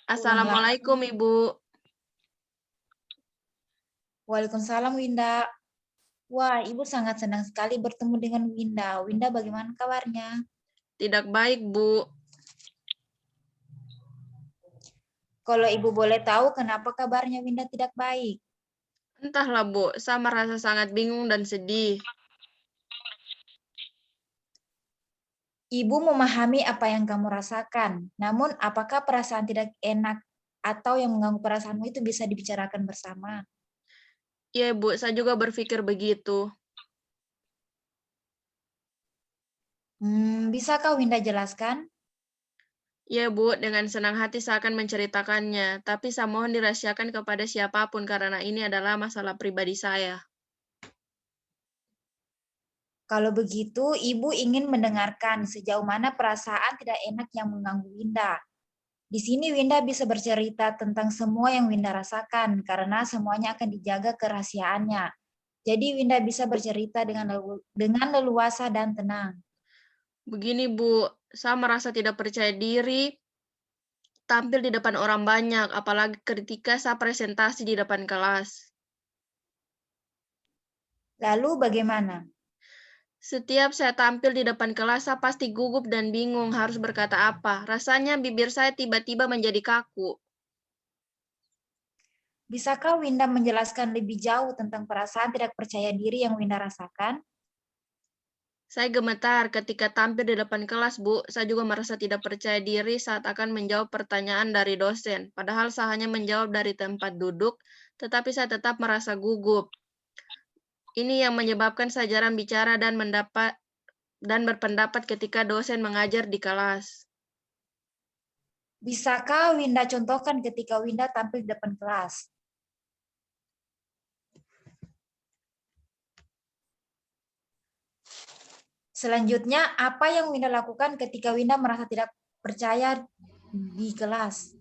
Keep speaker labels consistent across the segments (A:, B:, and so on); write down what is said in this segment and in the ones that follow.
A: Ulang lagi.
B: Assalamualaikum, Ibu.
A: Waalaikumsalam, Winda. Wah, Ibu sangat senang sekali bertemu dengan Winda. Winda, bagaimana kabarnya?
B: Tidak baik, Bu.
A: Kalau Ibu boleh tahu kenapa kabarnya Winda tidak baik?
B: Entahlah, Bu. Saya merasa sangat bingung dan sedih.
A: Ibu memahami apa yang kamu rasakan. Namun, apakah perasaan tidak enak atau yang mengganggu perasaanmu itu bisa dibicarakan bersama?
B: Iya, Bu. Saya juga berpikir begitu.
A: Bisakah Winda jelaskan?
B: Iya, Bu. Dengan senang hati saya akan menceritakannya. Tapi saya mohon dirahasiakan kepada siapapun karena ini adalah masalah pribadi saya.
A: Kalau begitu, Ibu ingin mendengarkan sejauh mana perasaan tidak enak yang mengganggu Winda. Di sini Winda bisa bercerita tentang semua yang Winda rasakan karena semuanya akan dijaga kerahasiaannya. Jadi Winda bisa bercerita dengan leluasa dan tenang.
B: Begini, Bu. Saya merasa tidak percaya diri tampil di depan orang banyak, apalagi ketika saya presentasi di depan kelas.
A: Lalu bagaimana?
B: Setiap saya tampil di depan kelas, saya pasti gugup dan bingung harus berkata apa. Rasanya bibir saya tiba-tiba menjadi kaku.
A: Bisakah Winda menjelaskan lebih jauh tentang perasaan tidak percaya diri yang Winda rasakan?
B: Saya gemetar ketika tampil di depan kelas, Bu. Saya juga merasa tidak percaya diri saat akan menjawab pertanyaan dari dosen. Padahal saya hanya menjawab dari tempat duduk, tetapi saya tetap merasa gugup. Ini yang menyebabkan saya jarang bicara dan berpendapat ketika dosen mengajar di kelas.
A: Bisakah Winda contohkan ketika Winda tampil di depan kelas? Selanjutnya, apa yang Winda lakukan ketika Winda merasa tidak percaya di kelas?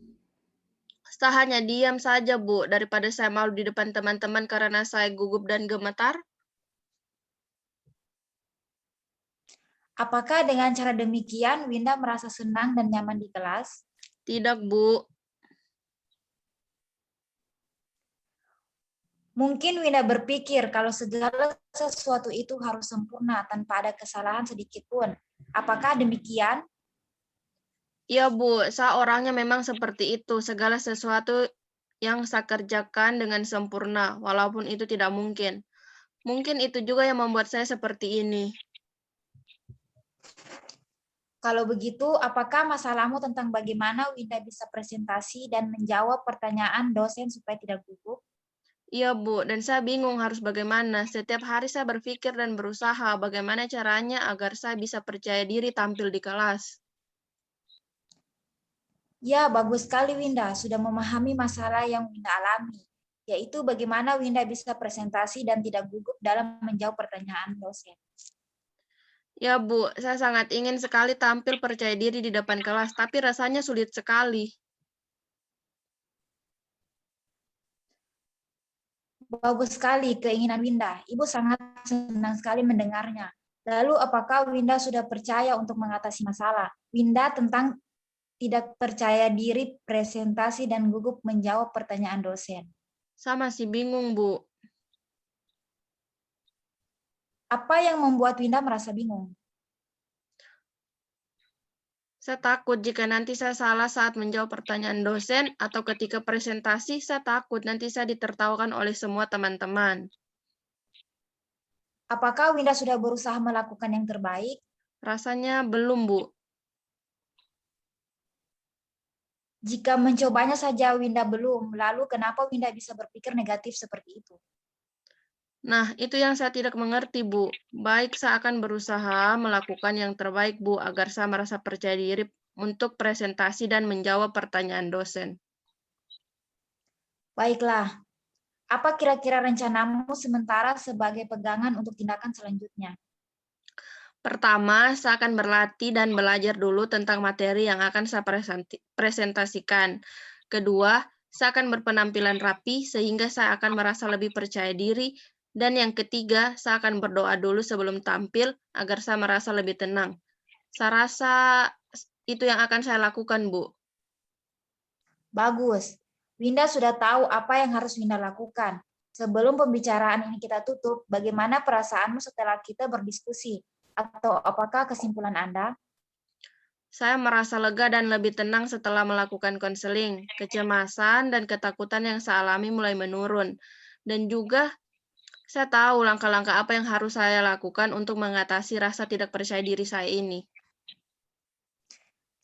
B: Saya hanya diam saja, Bu, daripada saya malu di depan teman-teman karena saya gugup dan gemetar.
A: Apakah dengan cara demikian Winda merasa senang dan nyaman di kelas?
B: Tidak, Bu.
A: Mungkin Winda berpikir kalau segala sesuatu itu harus sempurna tanpa ada kesalahan sedikit pun. Apakah demikian?
B: Iya, Bu. Saya orangnya memang seperti itu. Segala sesuatu yang saya kerjakan dengan sempurna, walaupun itu tidak mungkin. Mungkin itu juga yang membuat saya seperti ini.
A: Kalau begitu, apakah masalahmu tentang bagaimana Winda bisa presentasi dan menjawab pertanyaan dosen supaya tidak gugup?
B: Iya, Bu. Dan saya bingung harus bagaimana. Setiap hari saya berpikir dan berusaha bagaimana caranya agar saya bisa percaya diri tampil di kelas.
A: Ya, bagus sekali Winda sudah memahami masalah yang Winda alami, yaitu bagaimana Winda bisa presentasi dan tidak gugup dalam menjawab pertanyaan dosen.
B: Ya, Bu. Saya sangat ingin sekali tampil percaya diri di depan kelas, tapi rasanya sulit sekali.
A: Bagus sekali keinginan Winda. Ibu sangat senang sekali mendengarnya. Lalu apakah Winda sudah percaya untuk mengatasi masalah? Winda tentang tidak percaya diri presentasi dan gugup menjawab pertanyaan dosen.
B: Saya masih bingung, Bu.
A: Apa yang membuat Winda merasa bingung?
B: Saya takut jika nanti saya salah saat menjawab pertanyaan dosen atau ketika presentasi, saya takut nanti saya ditertawakan oleh semua teman-teman.
A: Apakah Winda sudah berusaha melakukan yang terbaik?
B: Rasanya belum, Bu.
A: Jika mencobanya saja Winda belum, lalu kenapa Winda bisa berpikir negatif seperti itu?
B: Nah, itu yang saya tidak mengerti, Bu. Baik, saya akan berusaha melakukan yang terbaik, Bu, agar saya merasa percaya diri untuk presentasi dan menjawab pertanyaan dosen.
A: Baiklah, apa kira-kira rencanamu sementara sebagai pegangan untuk tindakan selanjutnya?
B: Pertama, saya akan berlatih dan belajar dulu tentang materi yang akan saya presentasikan. Kedua, saya akan berpenampilan rapi sehingga saya akan merasa lebih percaya diri. Dan yang ketiga, saya akan berdoa dulu sebelum tampil agar saya merasa lebih tenang. Saya rasa itu yang akan saya lakukan, Bu.
A: Bagus. Winda sudah tahu apa yang harus Winda lakukan. Sebelum pembicaraan ini kita tutup, bagaimana perasaanmu setelah kita berdiskusi? Atau apakah kesimpulan Anda?
B: Saya merasa lega dan lebih tenang setelah melakukan konseling. Kecemasan dan ketakutan yang saya alami mulai menurun. Dan juga saya tahu langkah-langkah apa yang harus saya lakukan untuk mengatasi rasa tidak percaya diri saya ini.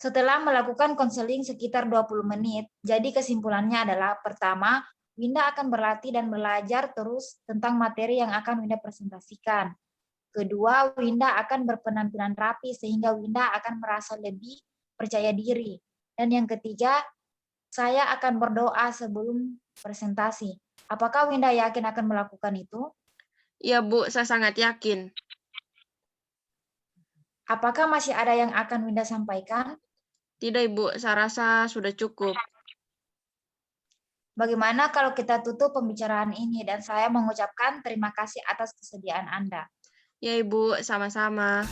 A: Setelah melakukan konseling sekitar 20 menit, jadi kesimpulannya adalah pertama, Winda akan berlatih dan belajar terus tentang materi yang akan Winda presentasikan. Kedua, Winda akan berpenampilan rapi sehingga Winda akan merasa lebih percaya diri. Dan yang ketiga, saya akan berdoa sebelum presentasi. Apakah Winda yakin akan melakukan itu?
B: Ya, Bu, saya sangat yakin.
A: Apakah masih ada yang akan Winda sampaikan?
B: Tidak, Ibu, saya rasa sudah cukup.
A: Bagaimana kalau kita tutup pembicaraan ini dan saya mengucapkan terima kasih atas kesediaan Anda.
B: Ya, Ibu, sama-sama.